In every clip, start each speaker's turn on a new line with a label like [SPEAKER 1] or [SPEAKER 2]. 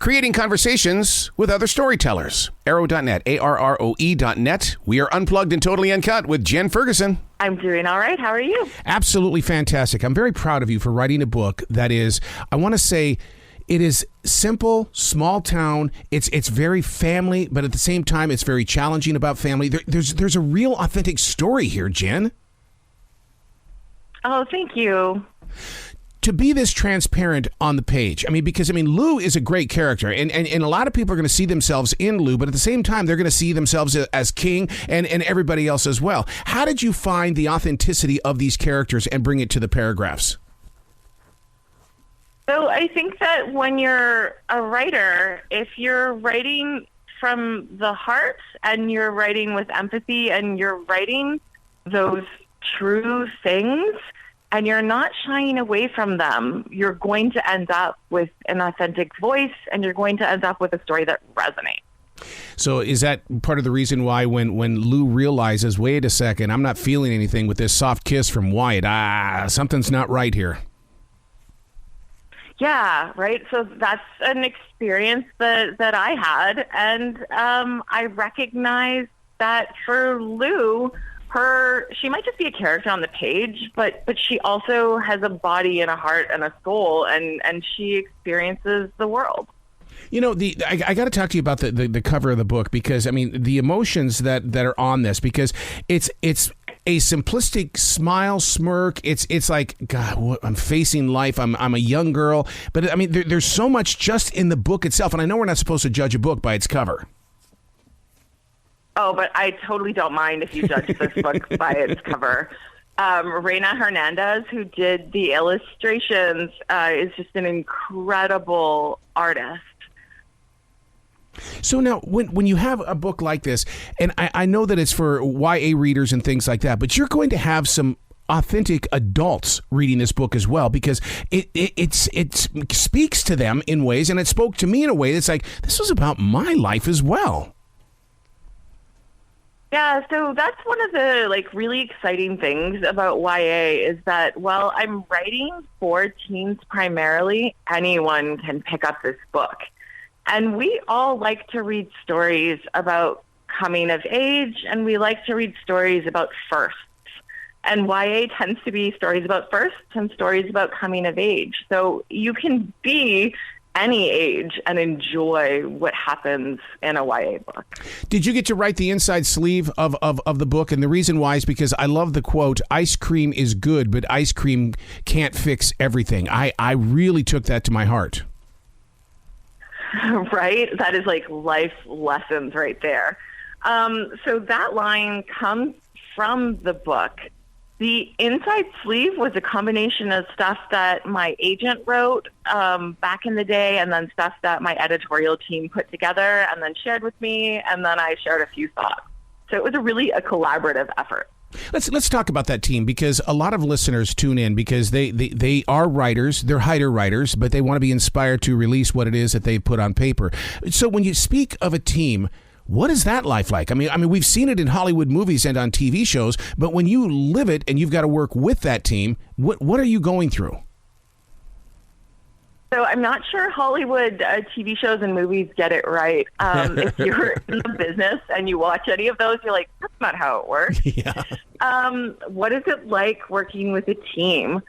[SPEAKER 1] creating conversations with other storytellers. Arrow.net, ARROE.net. We are unplugged and totally uncut with Jen Ferguson.
[SPEAKER 2] I'm doing all right. How are you?
[SPEAKER 1] Absolutely fantastic. I'm very proud of you for writing a book that is, I want to say, it is simple, small town. It's very family, but at the same time, it's very challenging about family. There's a real authentic story here, Jen.
[SPEAKER 2] Oh, thank you.
[SPEAKER 1] To be this transparent on the page, because Lou is a great character, and a lot of people are going to see themselves in Lou, but at the same time, they're going to see themselves as King and everybody else as well. How did you find the authenticity of these characters and bring it to the paragraphs?
[SPEAKER 2] So I think that when you're a writer, if you're writing from the heart and you're writing with empathy and you're writing those true things, and you're not shying away from them, you're going to end up with an authentic voice, and you're going to end up with a story that resonates.
[SPEAKER 1] So is that part of the reason why when Lou realizes, wait a second, I'm not feeling anything with this soft kiss from Wyatt, something's not right here?
[SPEAKER 2] Yeah, right. So that's an experience that I had, and I recognize that for Lou, she might just be a character on the page, but she also has a body and a heart and a soul, and she experiences the world.
[SPEAKER 1] I got to talk to you about the cover of the book, because the emotions that are on this, because it's a simplistic smile, smirk. It's like, God, I'm facing life. I'm a young girl, but there's so much just in the book itself, and I know we're not supposed to judge a book by its cover.
[SPEAKER 2] Oh, but I totally don't mind if you judge this book by its cover. Reina Hernandez, who did the illustrations, is just an incredible artist.
[SPEAKER 1] So now, when you have a book like this, and I know that it's for YA readers and things like that, but you're going to have some authentic adults reading this book as well, because it speaks to them in ways, and it spoke to me in a way that's like, this was about my life as well.
[SPEAKER 2] Yeah, so that's one of the really exciting things about YA is that while I'm writing for teens primarily, anyone can pick up this book. And we all like to read stories about coming of age, and we like to read stories about firsts. And YA tends to be stories about firsts and stories about coming of age. So you can be any age and enjoy what happens in a YA book. Did
[SPEAKER 1] you get to write the inside sleeve of the book? And the reason why is because I love the quote, ice cream is good, but ice cream can't fix everything. I really took that to my heart.
[SPEAKER 2] Right? That is like life lessons right there. So that line comes from the book. The inside sleeve was a combination of stuff that my agent wrote back in the day, and then stuff that my editorial team put together and then shared with me, and then I shared a few thoughts. So it was a collaborative effort.
[SPEAKER 1] Let's talk about that team, because a lot of listeners tune in because they are writers, they're hider writers, but they want to be inspired to release what it is that they've put on paper. So when you speak of a team, what is that life like? We've seen it in Hollywood movies and on TV shows, but when you live it and you've got to work with that team, what are you going through?
[SPEAKER 2] So I'm not sure Hollywood TV shows and movies get it right. If you're in the business and you watch any of those, you're like, that's not how it works.
[SPEAKER 1] Yeah.
[SPEAKER 2] What is it like working with a team?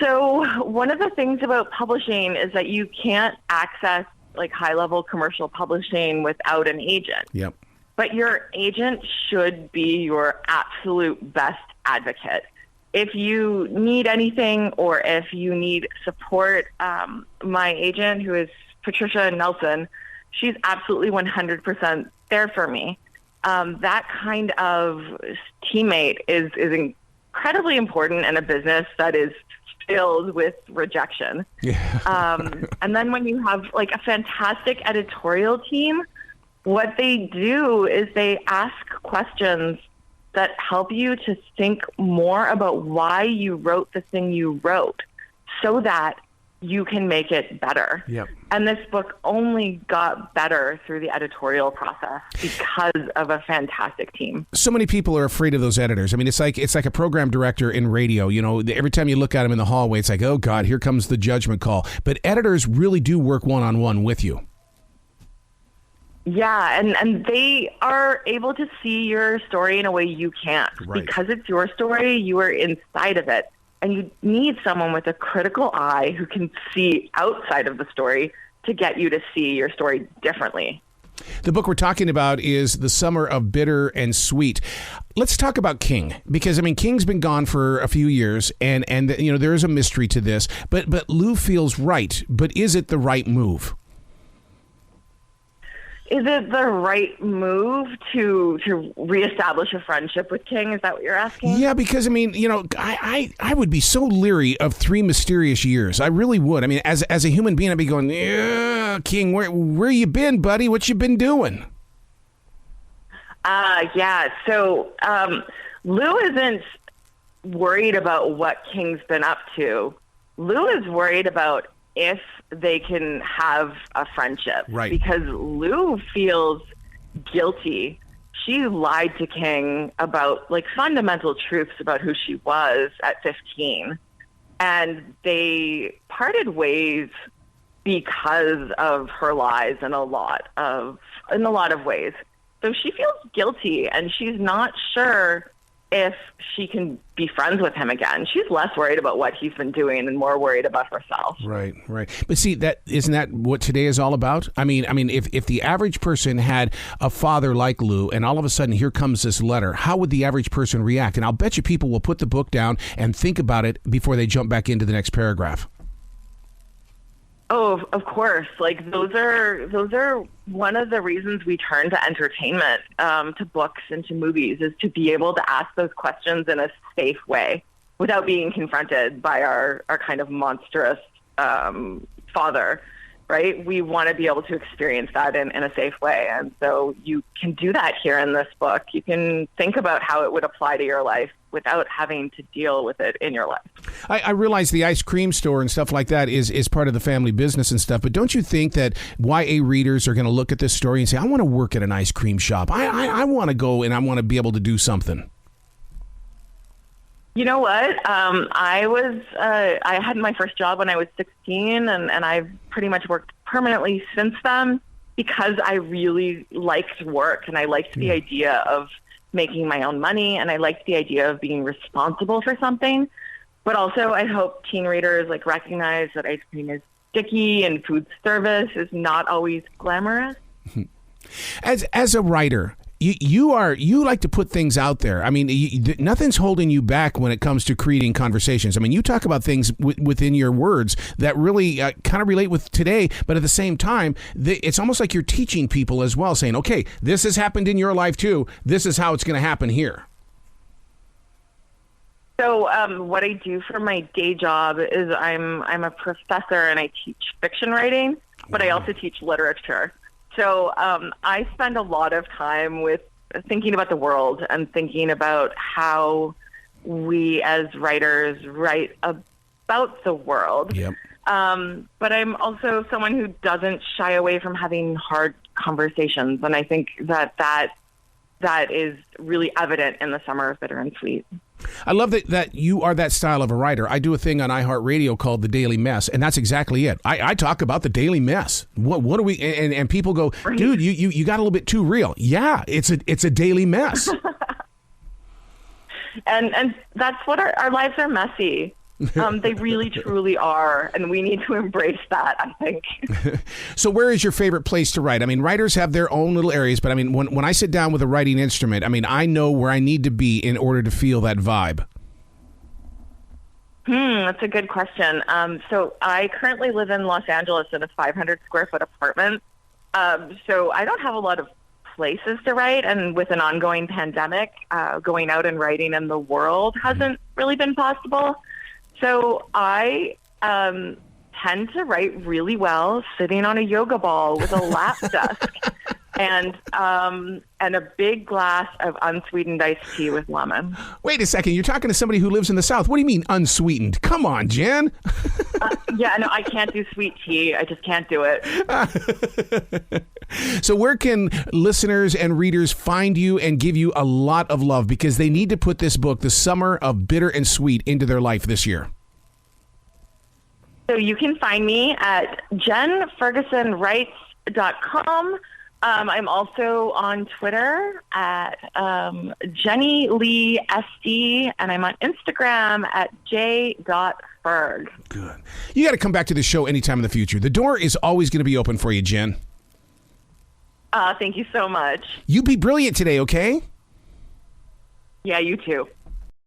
[SPEAKER 2] So one of the things about publishing is that you can't access high-level commercial publishing without an agent.
[SPEAKER 1] Yep.
[SPEAKER 2] But your agent should be your absolute best advocate. If you need anything or if you need support, my agent, who is Patricia Nelson, she's absolutely 100% there for me. That kind of teammate is incredibly important in a business that is filled with rejection.
[SPEAKER 1] Yeah.
[SPEAKER 2] And then when you have a fantastic editorial team, what they do is they ask questions that help you to think more about why you wrote the thing you wrote so that you can make it better.
[SPEAKER 1] Yep.
[SPEAKER 2] And this book only got better through the editorial process because of a fantastic team.
[SPEAKER 1] So many people are afraid of those editors. It's like a program director in radio. Every time you look at them in the hallway, it's like, oh God, here comes the judgment call. But editors really do work one-on-one with you.
[SPEAKER 2] Yeah, and they are able to see your story in a way you can't.
[SPEAKER 1] Right.
[SPEAKER 2] Because it's your story, you are inside of it. And you need someone with a critical eye who can see outside of the story to get you to see your story differently.
[SPEAKER 1] The book we're talking about is The Summer of Bitter and Sweet. Let's talk about King, because, I mean, King's been gone for a few years, and you know, there is a mystery to this. But Lou feels right. But is it the right move?
[SPEAKER 2] Is it the right move to reestablish a friendship with King? Is that what you're asking?
[SPEAKER 1] Yeah, because, I mean, you know, I would be so leery of 3 mysterious years. I really would. I mean, as a human being, I'd be going, yeah, King, where you been, buddy? What you been doing?
[SPEAKER 2] Yeah. So Lou isn't worried about what King's been up to. Lou is worried about if they can have a friendship.
[SPEAKER 1] Right.
[SPEAKER 2] Because Lou feels guilty. She lied to King about like fundamental truths about who she was at 15. And they parted ways because of her lies in a lot of ways. So she feels guilty, and she's not sure if she can be friends with him again. She's less worried about what he's been doing and more worried about herself.
[SPEAKER 1] Right. But see, isn't that what today is all about? I mean, if the average person had a father like Lou, and all of a sudden here comes this letter, how would the average person react? And I'll bet you people will put the book down and think about it before they jump back into the next paragraph.
[SPEAKER 2] Oh, of course. Like those are one of the reasons we turn to entertainment, to books and to movies, is to be able to ask those questions in a safe way without being confronted by our kind of monstrous father, right? We want to be able to experience that in a safe way. And so you can do that here in this book. You can think about how it would apply to your life without having to deal with it in your life.
[SPEAKER 1] I realize the ice cream store and stuff like that is part of the family business and stuff, but don't you think that YA readers are going to look at this story and say, I want to work at an ice cream shop. I want to go and I want to be able to do something.
[SPEAKER 2] You know what? I had my first job when I was 16, and I've pretty much worked permanently since then because I really liked work, and I liked the idea of making my own money, and I liked the idea of being responsible for something. But also, I hope teen readers like recognize that ice cream is sticky and food service is not always glamorous.
[SPEAKER 1] As a writer, you like to put things out there. I mean, nothing's holding you back when it comes to creating conversations. I mean, you talk about things within your words that really kind of relate with today, but at the same time, it's almost like you're teaching people as well, saying, okay, this has happened in your life too. This is how it's going to happen here.
[SPEAKER 2] So what I do for my day job is I'm a professor, and I teach fiction writing, but I also teach literature. So I spend a lot of time with thinking about the world and thinking about how we as writers write about the world.
[SPEAKER 1] Yep.
[SPEAKER 2] But I'm also someone who doesn't shy away from having hard conversations. And I think that is really evident in The Summer of Bitter and Sweet.
[SPEAKER 1] I love that you are that style of a writer. I do a thing on iHeartRadio called The Daily Mess, and that's exactly it. I talk about the daily mess. What do we? And people go, dude, you got a little bit too real. Yeah, it's a daily mess.
[SPEAKER 2] and that's what our lives are messy. They really, truly are, and we need to embrace that, I think.
[SPEAKER 1] So where is your favorite place to write? I mean, writers have their own little areas, but I mean, when I sit down with a writing instrument, I mean, I know where I need to be in order to feel that vibe.
[SPEAKER 2] That's a good question. So I currently live in Los Angeles in a 500 square foot apartment. So I don't have a lot of places to write, and with an ongoing pandemic, going out and writing in the world hasn't really been possible. So I tend to write really well sitting on a yoga ball with a lap desk and a big glass of unsweetened iced tea with lemon.
[SPEAKER 1] Wait a second. You're talking to somebody who lives in the South. What do you mean unsweetened? Come on, Jen.
[SPEAKER 2] Yeah, no, I can't do sweet tea. I just can't do it.
[SPEAKER 1] So where can listeners and readers find you and give you a lot of love, because they need to put this book, The Summer of Bitter and Sweet, into their life this year?
[SPEAKER 2] So you can find me at jenfergusonwrites.com, I'm also on Twitter at Jenny Lee SD, and I'm on Instagram at j.ferg.
[SPEAKER 1] Good. You got to come back to the show anytime in the future. The door is always going to be open for you, Jen.
[SPEAKER 2] Thank you so much.
[SPEAKER 1] You be brilliant today, okay?
[SPEAKER 2] Yeah, you too.